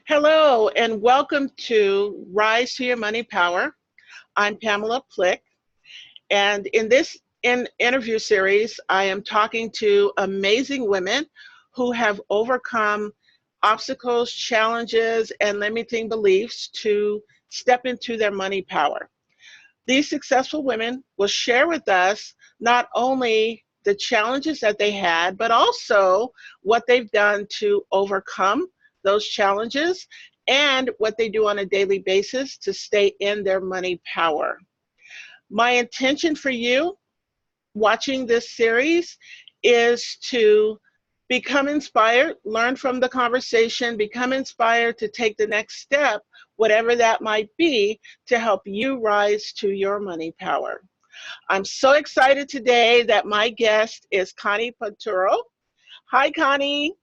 Hello, and welcome to Rise to Your Money Power. I'm Pamela Plick, and in this interview series, I am talking to amazing women who have overcome obstacles, challenges, and limiting beliefs to step into their money power. These successful women will share with us not only the challenges that they had, but also what they've done to overcome those challenges and what they do on a daily basis to stay in their money power. My intention for you watching this series is to become inspired, learn from the conversation, become inspired to take the next step, whatever that might be, to help you rise to your money power. I'm so excited today that my guest is Connie Ponturo. Hi, Connie.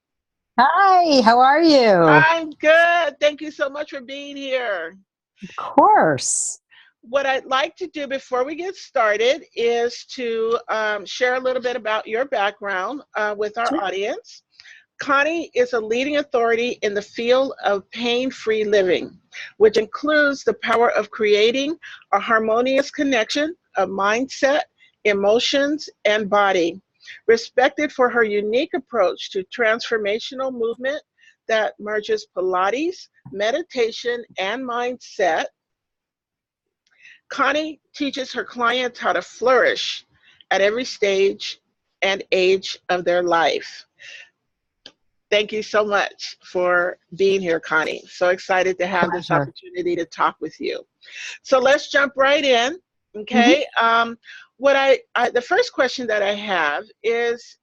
Hi, how are you? I'm good. Thank you so much for being here. Of course. What I'd like to do before we get started is to share a little bit about your background with our Sure. audience. Connie is a leading authority in the field of pain-free living, which includes the power of creating a harmonious connection of mindset, emotions, and body. Respected for her unique approach to transformational movement that merges Pilates, meditation, and mindset, Connie teaches her clients how to flourish at every stage and age of their life. Thank you so much for being here, Connie. So excited to have this Pleasure. opportunity to talk with you. So let's jump right in. hmm Okay. The first question that I have is,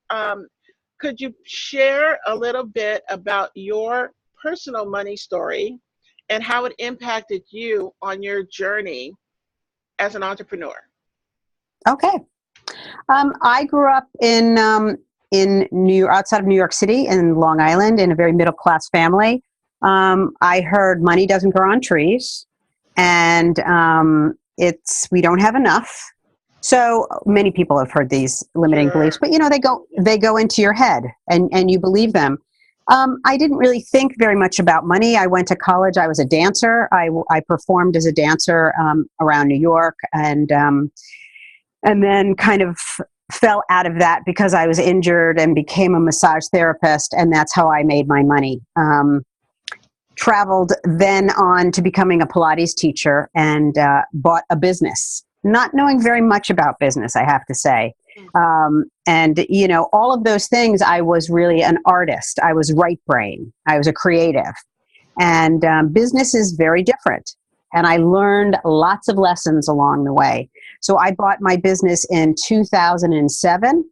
could you share a little bit about your personal money story and how it impacted you on your journey as an entrepreneur? Okay. I grew up in outside of New York City in Long Island in a very middle class family. I heard money doesn't grow on trees, and it's we don't have enough. So many people have heard these limiting beliefs, Sure. but they go into your head, and you believe them. I didn't really think very much about money. I went to college. I was a dancer. I performed as a dancer around New York, and then kind of fell out of that because I was injured and became a massage therapist, and that's how I made my money. Traveled then on to becoming a Pilates teacher and bought a business, not knowing very much about business, I have to say. And all of those things, I was really an artist. I was right brain. I was a creative. And business is very different. And I learned lots of lessons along the way. So I bought my business in 2007,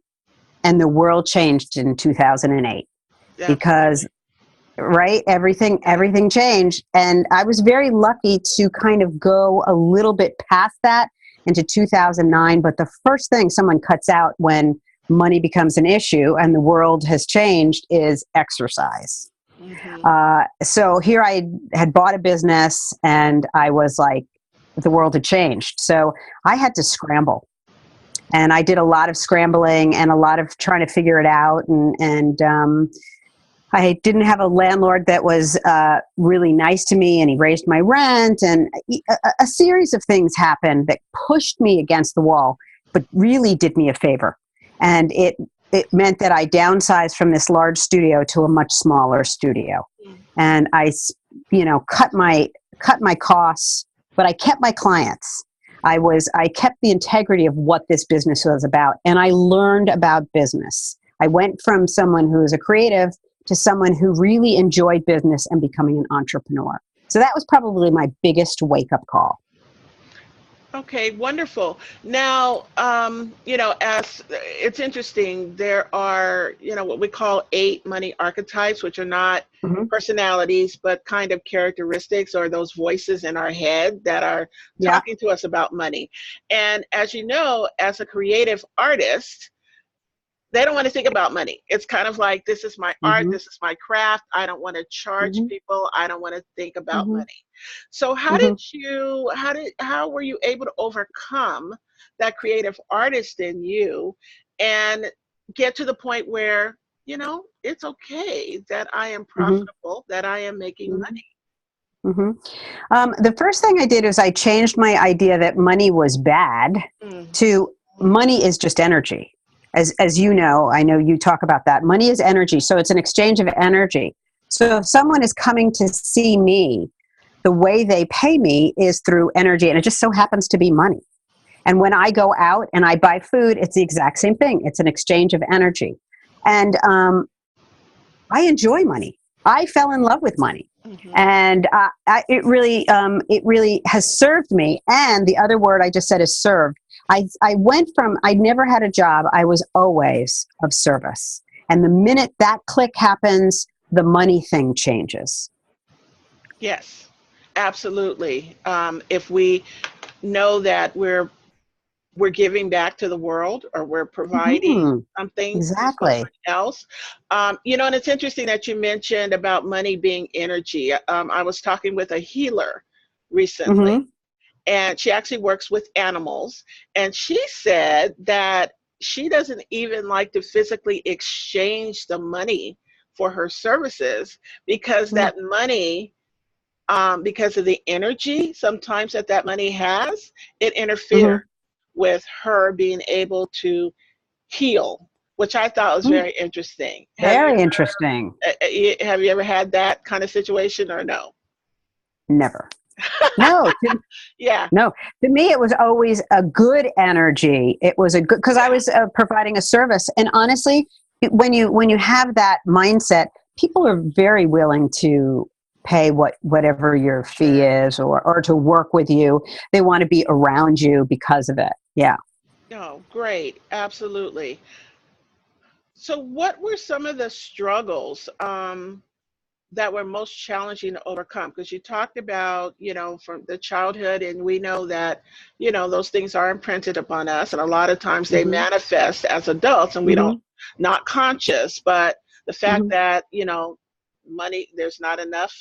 and the world changed in 2008 because, Definitely. right, everything changed. And I was very lucky to kind of go a little bit past that into 2009. But the first thing someone cuts out when money becomes an issue and the world has changed is exercise. Hmm. So here I had bought a business, and I was like, the world had changed. So I had to scramble. And I did a lot of scrambling and a lot of trying to figure it out. And I didn't have a landlord that was really nice to me, and he raised my rent. And a series of things happened that pushed me against the wall, but really did me a favor. And it meant that I downsized from this large studio to a much smaller studio. And I cut my costs, but I kept my clients. I kept the integrity of what this business was about, and I learned about business. I went from someone who was a creative to someone who really enjoyed business and becoming an entrepreneur. So that was probably my biggest wake up call. Okay, wonderful. Now, as it's interesting, there are, what we call eight money archetypes, which are not hmm personalities, but kind of characteristics or those voices in our head that are Yeah. talking to us about money. And as you know, as a creative artist, they don't want to think about money. It's kind of like, this is my art, hmm this is my craft. I don't want to charge hmm people. I don't want to think about hmm money. So hmm how were you able to overcome that creative artist in you and get to the point where, it's okay that I am Mm-hmm. profitable, that I am making money. Mm-hmm. The first thing I did is I changed my idea that money was bad Mm. to money is just energy. As you know, I know you talk about that. Money is energy, so it's an exchange of energy. So if someone is coming to see me, the way they pay me is through energy, and it just so happens to be money. And when I go out and I buy food, it's the exact same thing. It's an exchange of energy. And I enjoy money. I fell in love with money, Mm-hmm. and it really has served me. And the other word I just said is served. I went from I never had a job. I was always of service. And the minute that click happens, the money thing changes. Yes, absolutely. If we know that we're giving back to the world, or we're providing Hmm. something to Exactly. someone else. And it's interesting that you mentioned about money being energy. I was talking with a healer recently, Hmm. and she actually works with animals. And she said that she doesn't even like to physically exchange the money for her services, because that money, because of the energy sometimes that money has, it interferes Hmm. with her being able to heal, which I thought was very interesting. Very interesting. Have you ever had that kind of situation, or no? Never. No, Yeah. no. To me, it was always a good energy. It was a good because I was providing a service, and honestly, when you have that mindset, people are very willing to pay whatever your fee Sure. is, or to work with you. They want to be around you because of it. Yeah. No, great. Absolutely. So what were some of the struggles that were most challenging to overcome? Because you talked about, from the childhood, and we know that, those things are imprinted upon us, and a lot of times they Hmm. manifest as adults, and we don't, Hmm. not conscious. But the fact Hmm. that, money, there's not enough.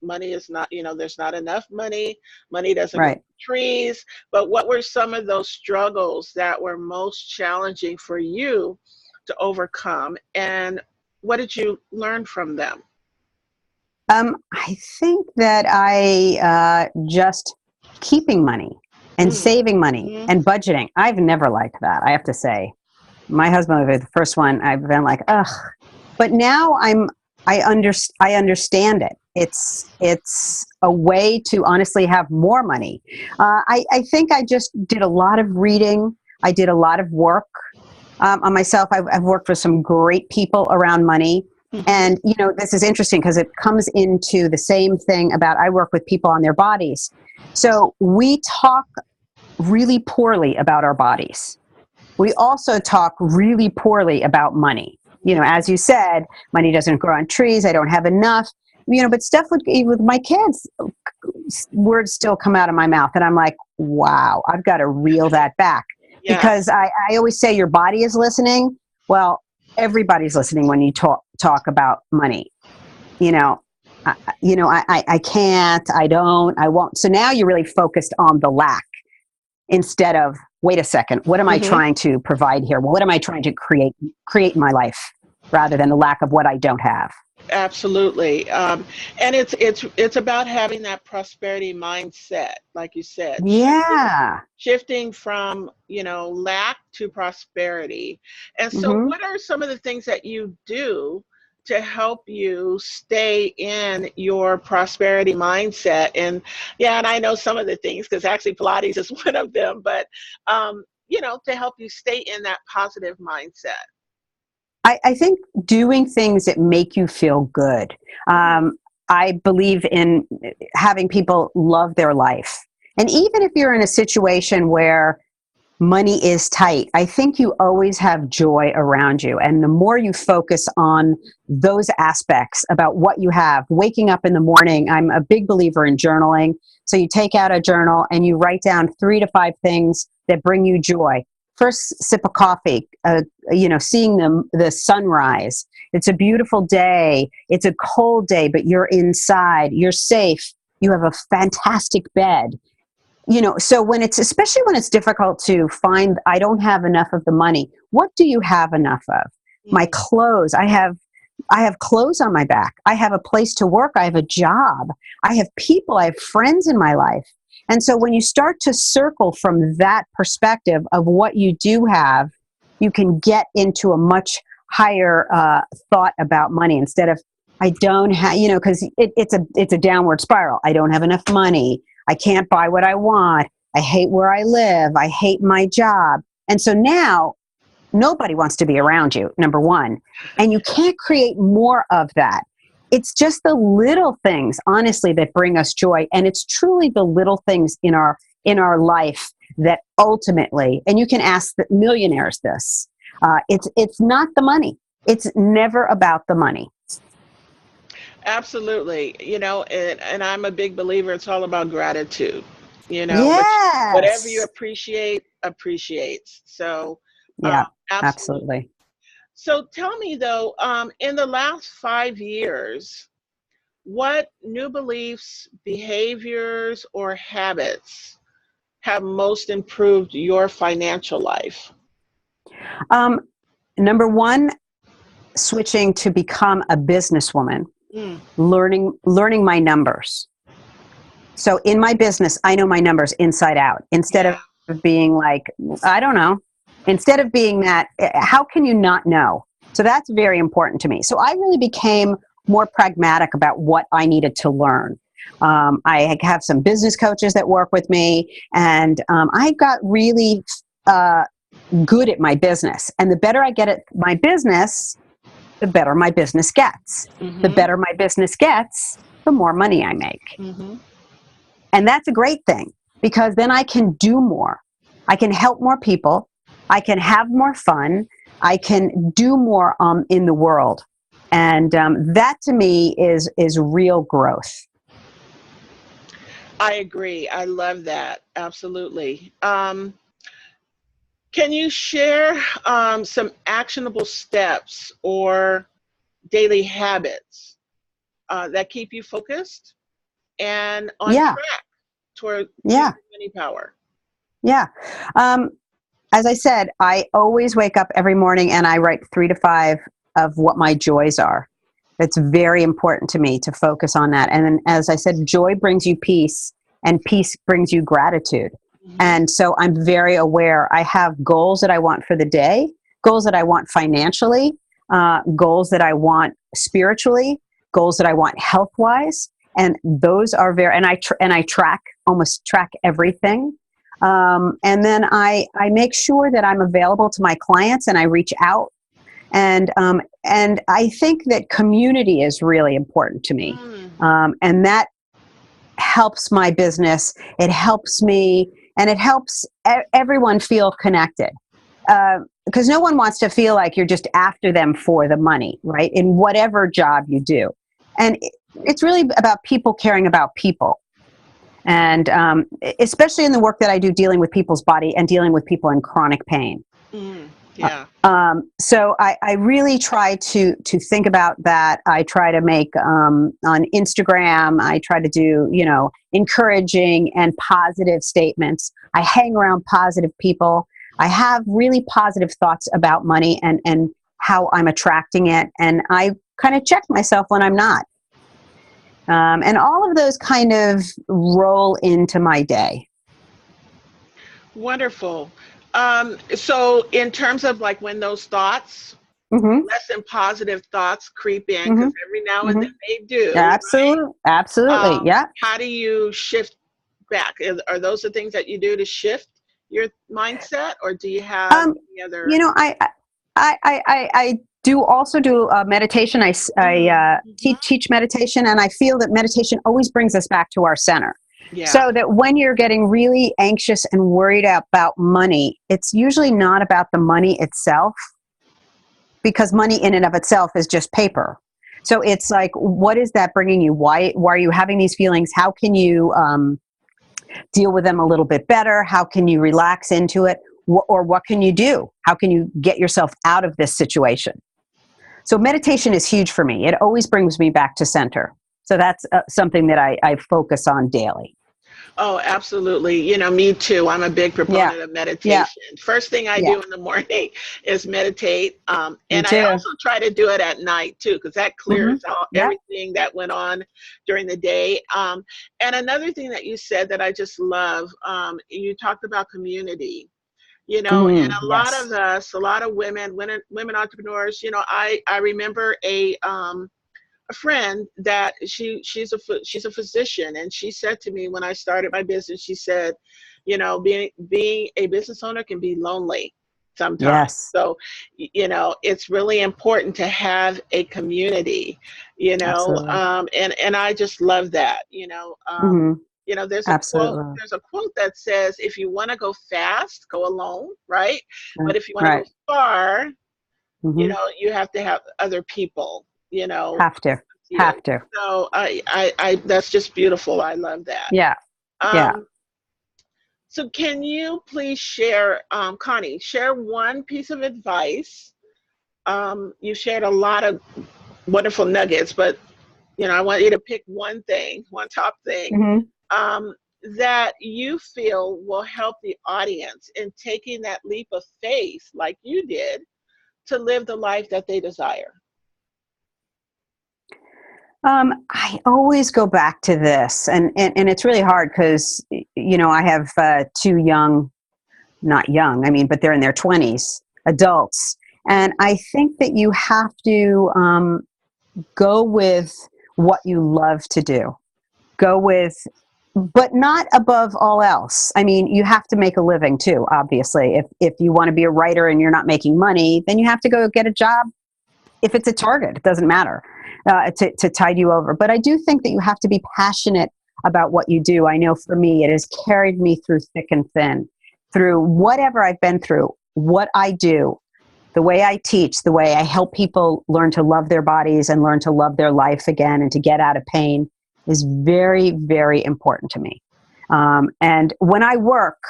Money is not, there's not enough money. Money doesn't grow Right. trees. But what were some of those struggles that were most challenging for you to overcome? And what did you learn from them? I think that I just keeping money and saving money Mm-hmm. and budgeting. I've never liked that. I have to say, my husband was the first one. I've been like, ugh. But now I understand it. It's a way to honestly have more money. I think I just did a lot of reading. I did a lot of work on myself. I've worked with some great people around money. Mm-hmm. And, this is interesting because it comes into the same thing about I work with people on their bodies. So we talk really poorly about our bodies. We also talk really poorly about money. As you said, money doesn't grow on trees. I don't have enough. But stuff with my kids, words still come out of my mouth, and I'm like, wow, I've got to reel that back Yeah. because I always say your body is listening. Well, everybody's listening when you talk about money. You know, I can't, I don't, I won't. So now you're really focused on the lack instead of, wait a second, what am I Mm-hmm. trying to provide here? What am I trying to create in my life rather than the lack of what I don't have? Absolutely. And it's about having that prosperity mindset, like you said, Yeah. shifting from, lack to prosperity. And so Hmm. what are some of the things that you do to help you stay in your prosperity mindset? And yeah, and I know some of the things, because actually Pilates is one of them, but to help you stay in that positive mindset. I think doing things that make you feel good. Mhm. I believe in having people love their life. And even if you're in a situation where money is tight, I think you always have joy around you. And the more you focus on those aspects about what you have, waking up in the morning, I'm a big believer in journaling. So you take out a journal and you write down 3 to 5 things that bring you joy. First sip of coffee, seeing the sunrise. It's a beautiful day. It's a cold day, but you're inside. You're safe. You have a fantastic bed. So especially when it's difficult to find, I don't have enough of the money, what do you have enough of? my clothes. I have clothes on my back. I have a place to work. I have a job. I have people. I have friends in my life. And so when you start to circle from that perspective of what you do have, you can get into a much higher thought about money instead of, I don't have, because it's a downward spiral. I don't have enough money. I can't buy what I want. I hate where I live. I hate my job. And so now nobody wants to be around you, number one. And you can't create more of that. It's just the little things, honestly, that bring us joy. And it's truly the little things in our life that ultimately, and you can ask the millionaires this, it's not the money. It's never about the money. Absolutely. And I'm a big believer, it's all about gratitude, whatever you Yes. appreciate, appreciates. So, Yeah, absolutely. absolutely. So tell me though, in the last 5 years, what new beliefs, behaviors, or habits have most improved your financial life? Number one, switching to become a businesswoman, Mm. learning my numbers. So in my business, I know my numbers inside out instead Yeah. of being like, I don't know, instead of being that, how can you not know? So that's very important to me. So I really became more pragmatic about what I needed to learn. I have some business coaches that work with me, and I got really good at my business. And the better I get at my business, the better my business gets. The Mm-hmm. better my business gets, the more money I make. Mm-hmm. And that's a great thing because then I can do more. I can help more people. I can have more fun. I can do more in the world. And that to me is real growth. I agree. I love that. Absolutely. Can you share some actionable steps or daily habits that keep you focused and on Yeah. track toward Yeah. choosing money power? Yeah. As I said, I always wake up every morning and I write 3 to 5 of what my joys are. It's very important to me to focus on that. And then, as I said, joy brings you peace and peace brings you gratitude. Mm-hmm. And so I'm very aware. I have goals that I want for the day, goals that I want financially, goals that I want spiritually, goals that I want health-wise. And those are very, and I almost track everything. And then I make sure that I'm available to my clients and I reach out. And I think that community is really important to me. And that helps my business. It helps me and it helps everyone feel connected. Because no one wants to feel like you're just after them for the money, right? In whatever job you do. And it's really about people caring about people. And especially in the work that I do dealing with people's body and dealing with people in chronic pain. Yeah. So I really try to think about that. I try to make on Instagram, I try to do, encouraging and positive statements. I hang around positive people. I have really positive thoughts about money and how I'm attracting it. And I kind of check myself when I'm not. And all of those kind of roll into my day. Wonderful. So in terms of like when those thoughts, Mm-hmm. less than positive thoughts creep in, Mm-hmm. because every now and Mm-hmm. then they do, Absolutely. Absolutely. Yeah. how do you shift back? Are those the things that you do to shift your mindset, or do you have any other? I do also do meditation. I teach meditation, and I feel that meditation always brings us back to our center. Yeah. So that when you're getting really anxious and worried about money, it's usually not about the money itself, because money in and of itself is just paper. So it's like, what is that bringing you? Why are you having these feelings? How can you deal with them a little bit better? How can you relax into it? Or what can you do? How can you get yourself out of this situation? So meditation is huge for me. It always brings me back to center. So that's something that I focus on daily. Oh, absolutely. You know, me too. I'm a big Yeah. proponent of Yeah. meditation. First thing I Yeah. do in the morning is meditate. Me And I too. also try to do it at night too, because that Hmm. clears out Yep. everything that went on during the day. And another thing that you said that I just love, you talked about community. You know, and Hmm. a lot Yes. of us, a lot of women entrepreneurs. You know, I remember a friend that she's a physician, and she said to me when I started my business, she said, you know, being a business owner can be lonely sometimes. Yes. So, you know, it's really important to have a community, you know, Absolutely. and I just love that, you know. Hmm. You know, Absolutely. there's a quote that says, if you want to go fast, go alone, right? Right. But if you want to go Right. far, you Hmm. know, you have to have other people, you know, Have to. you. Have to. So that's just beautiful. I love that. Yeah. Yeah. Um, so can you please share, Connie, share one piece of advice? You shared a lot of wonderful nuggets, but you know, I want you to pick one thing, one top thing, Hmm. um, that you feel will help the audience in taking that leap of faith, like you did, to live the life that they desire. I always go back to this, and it's really hard because, you know, I have two young, not young, I mean, but they're in their 20s, adults. And I think that you have to go with what you love to do. Go with, but not above all else. I mean, you have to make a living too, obviously. If you want to be a writer and you're not making money, then you have to go get a job. If it's a Target, it doesn't matter, to tide you over. But I do think that you have to be passionate about what you do. I know for me, it has carried me through thick and thin, through whatever I've been through, what I do, the way I teach, the way I help people learn to love their bodies and learn to love their life again and to get out of pain is very, very important to me. And when I work,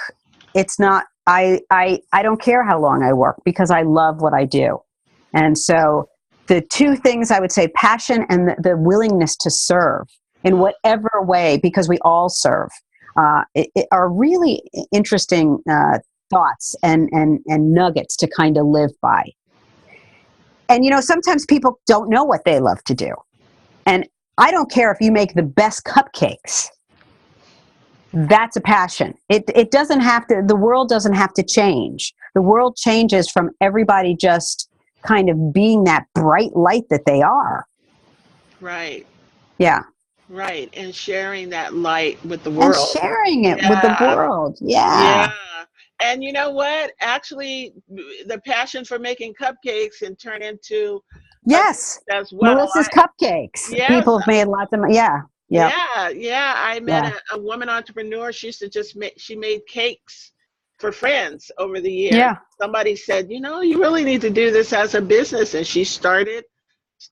it's not, I don't care how long I work because I love what I do. And so the two things I would say, passion and the willingness to serve in whatever way, because we all serve, are really interesting thoughts and nuggets to kind of live by. And, you know, sometimes people don't know what they love to do. And I don't care if you make the best cupcakes. That's a passion. It doesn't have to, the world doesn't have to change. The world changes from everybody just kind of being that bright light that they are. Right. Yeah. Right. And sharing that light with the And world. sharing it with the Yeah. world. Yeah. Yeah. And you know what? Actually, the passion for making cupcakes and turn into a Yes. business as well. Melissa's Cupcakes. Yes. People have made lots of money. Yeah. Yep. Yeah. Yeah. I met Yeah. a woman entrepreneur. She used to just make, she made cakes for friends over the years. Yeah. Somebody said, you know, you really need to do this as a business. And she started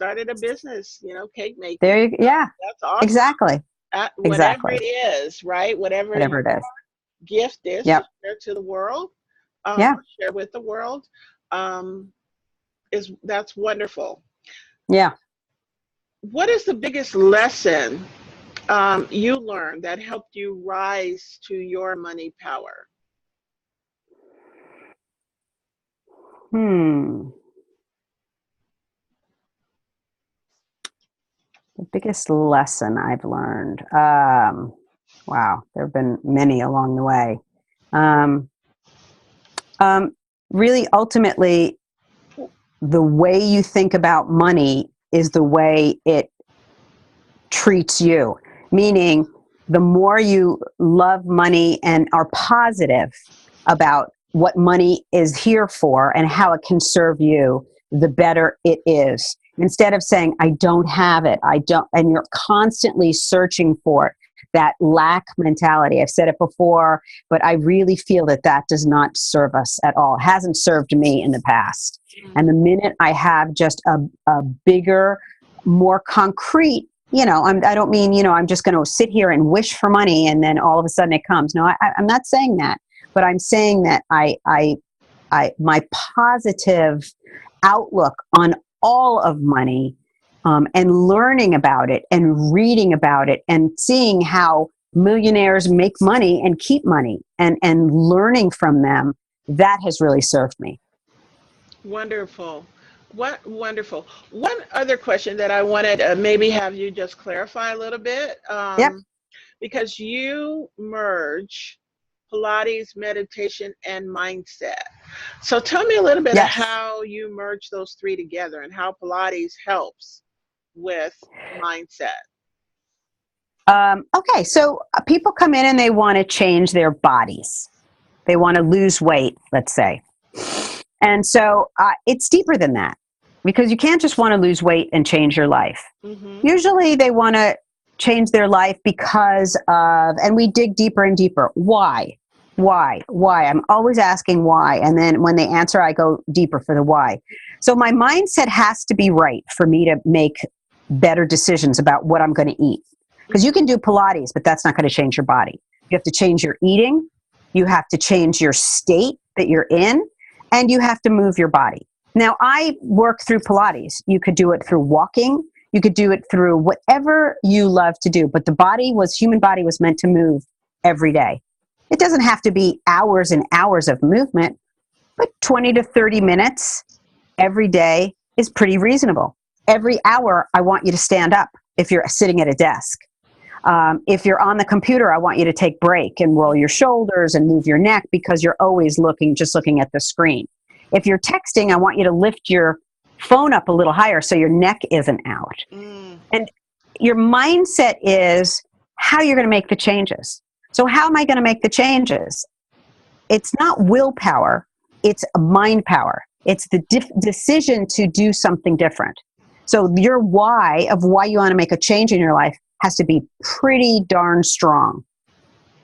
a business, you know, cake making. There you yeah. That's awesome. Exactly. Whatever Exactly. it is, right? Whatever Whatever your it is. gift is to Yep. share to the world, Yeah. or share with the world, um, is that's wonderful. Yeah. What is the biggest lesson you learned that helped you rise to your money power? Hmm. The biggest lesson I've learned. Wow, there have been many along the way. Um, really, ultimately, the way you think about money is the way it treats you. Meaning, the more you love money and are positive about what money is here for and how it can serve you, the better it is. Instead of saying, I don't have it, I don't, and you're constantly searching for it, that lack mentality. I've said it before, but I really feel that that does not serve us at all. It hasn't served me in the past. And the minute I have just a bigger, more concrete, you know, I don't mean, you know, I'm just going to sit here and wish for money and then all of a sudden it comes. No, I'm not saying that, but I'm saying that my positive outlook on all of money, and learning about it and reading about it and seeing how millionaires make money and keep money, and learning from them, that has really served me. Wonderful. What wonderful. One other question that I wanted to maybe have you just clarify a little bit, Yep. because you merge Pilates, meditation, and mindset. So tell me a little bit of Yes. how you merge those three together and how Pilates helps with mindset. Okay, so people come in and they want to change their bodies. They want to lose weight, let's say. And so it's deeper than that, because you can't just want to lose weight and change your life. Mm-hmm. Usually they want to change their life because of, and we dig deeper and deeper. Why? Why? I'm always asking why. And then when they answer, I go deeper for the why. So my mindset has to be right for me to make better decisions about what I'm going to eat. Because you can do Pilates, but that's not going to change your body. You have to change your eating. You have to change your state that you're in, and you have to move your body. Now, I work through Pilates. You could do it through walking. You could do it through whatever you love to do. But the human body was meant to move every day. It doesn't have to be hours and hours of movement, but 20 to 30 minutes every day is pretty reasonable. Every hour, I want you to stand up if you're sitting at a desk. If you're on the computer, I want you to take a break and roll your shoulders and move your neck, because you're always just looking at the screen. If you're texting, I want you to lift your phone up a little higher so your neck isn't out. And your mindset is how you're going to make the changes. So how am I going to make the changes? It's not willpower. It's mind power. It's the decision to do something different. So your why of why you want to make a change in your life has to be pretty darn strong.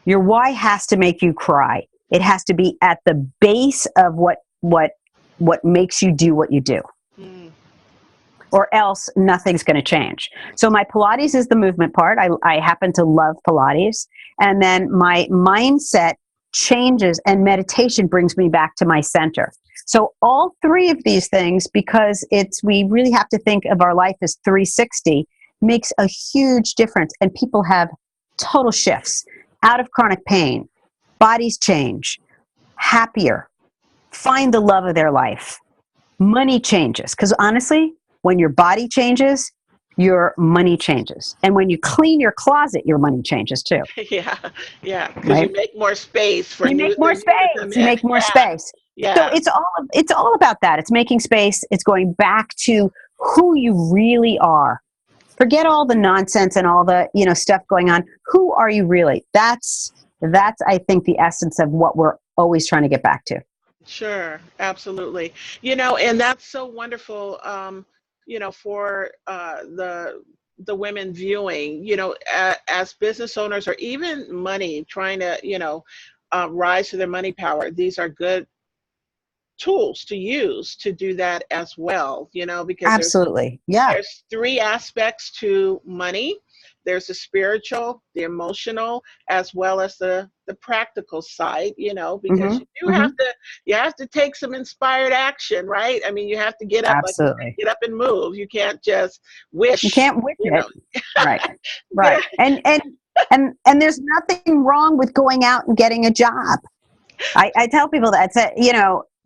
Your why has to make you cry. It has to be at the base of what makes you do what you do. Or else nothing's going to change. So my Pilates is the movement part. I happen to love Pilates. And then my mindset changes, and meditation brings me back to my center. So all three of these things, because we really have to think of our life as 360, makes a huge difference. And people have total shifts, out of chronic pain, bodies change, happier, find the love of their life, money changes. Because honestly, when your body changes, your money changes. And when you clean your closet, your money changes too. Yeah, because Right? you make more space for You make the more new to come space. You in. make more Yeah, space. So yeah. it's all about that. It's making space. It's going back to who you really are. Forget all the nonsense and all the stuff going on. Who are you really? That's I think the essence of what we're always trying to get back to. Sure, absolutely. And that's so wonderful, for the women viewing, as business owners, or even money, trying to, rise to their money power. These are good tools to use to do that as well, because Absolutely. Yeah. there's three aspects to money. There's the spiritual, the emotional, as well as the practical side, because Mm-hmm. Mm-hmm. you have to take some inspired action, right? I mean, you have to get up, like you said, Absolutely. get up and move. You can't just You wish, can't wish it. Right. get Right. And there's nothing wrong with going out and getting a job. I tell people that,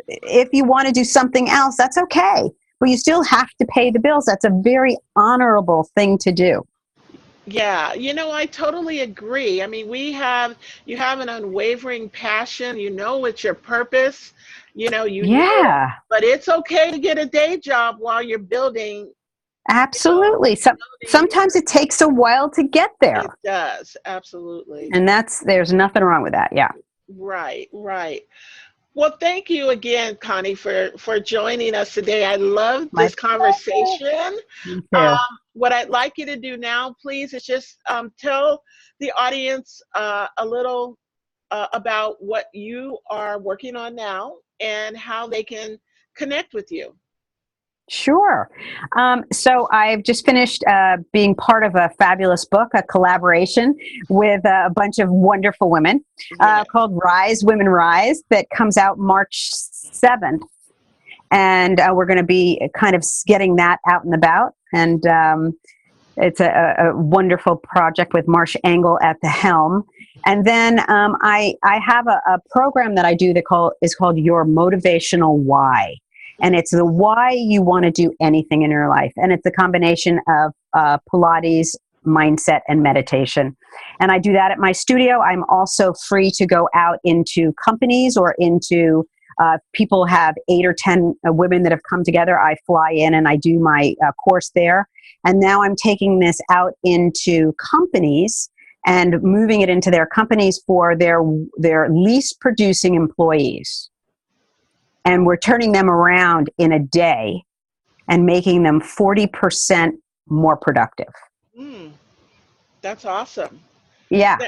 if you want to do something else, that's okay. But you still have to pay the bills. That's a very honorable thing to do. Yeah, I totally agree. I mean, you have an unwavering passion, it's your purpose, you know it, Yeah, but it's okay to get a day job while you're building, absolutely. building your, Sometimes it takes a while to get there. it does, absolutely. And there's nothing wrong with that. Yeah. Right, right. Well, thank you again, Connie, for joining us today. I love My this pleasure. conversation. Me too. What I'd like you to do now, please, is just tell the audience a little about what you are working on now and how they can connect with you. Sure. So I've just finished being part of a fabulous book, a collaboration with a bunch of wonderful women Yeah. called Rise, Women Rise, that comes out March 7th. And we're going to be kind of getting that out and about. And It's a wonderful project with Marsh Angle at the helm. And then I have a program that I do that is called Your Motivational Why. And it's the why you want to do anything in your life. And it's a combination of Pilates, mindset, and meditation. And I do that at my studio. I'm also free to go out into companies or into people have 8 or 10 women that have come together. I fly in and I do my course there. And now I'm taking this out into companies and moving it into their companies for their least producing employees. And we're turning them around in a day and making them 40% more productive. That's awesome. Yeah.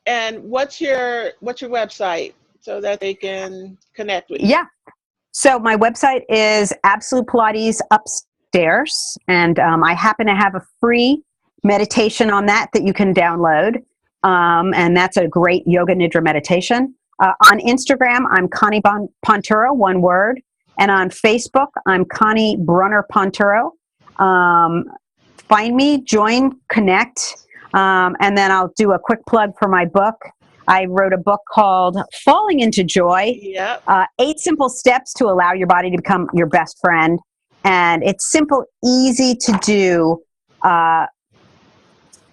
And what's your website so that they can connect with you? Yeah. So my website is Absolute Pilates Upstairs, and I happen to have a free meditation on that you can download, and that's a great yoga nidra meditation. On Instagram, I'm Connie Ponturo, one word, and on Facebook, I'm Connie Brunner Ponturo. Find me, join, connect, and then I'll do a quick plug for my book. I wrote a book called Falling into Joy, Yep. 8 Simple Steps to Allow Your Body to Become Your Best Friend. And it's simple, easy to do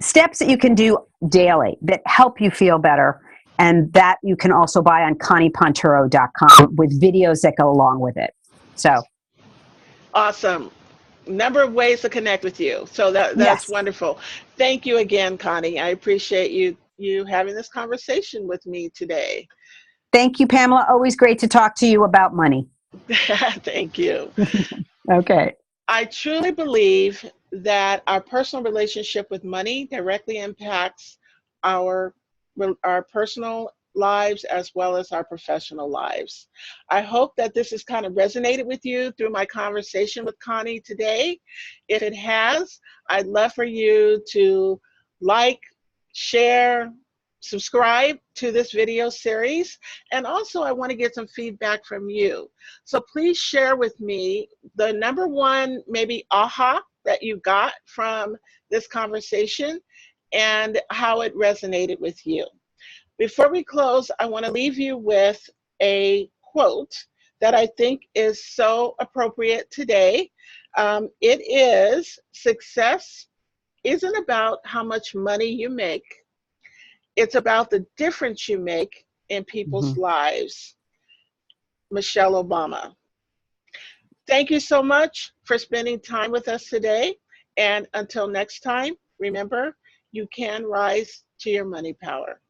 steps that you can do daily that help you feel better. And that you can also buy on connieponturo.com with videos that go along with it. So Awesome. Number of ways to connect with you. So that's yes. wonderful. Thank you again, Connie. I appreciate you having this conversation with me today. Thank you, Pamela. Always great to talk to you about money. Thank you. Okay. I truly believe that our personal relationship with money directly impacts our our personal lives as well as our professional lives. I hope that this has kind of resonated with you through my conversation with Connie today. If it has, I'd love for you to like, share, subscribe to this video series. And also I want to get some feedback from you. So please share with me the number one, maybe aha that you got from this conversation and how it resonated with you. Before we close, I want to leave you with a quote that I think is so appropriate today. It is, success isn't about how much money you make, it's about the difference you make in people's lives. Michelle Obama. Thank you so much for spending time with us today. And until next time, remember, you can rise to your money power.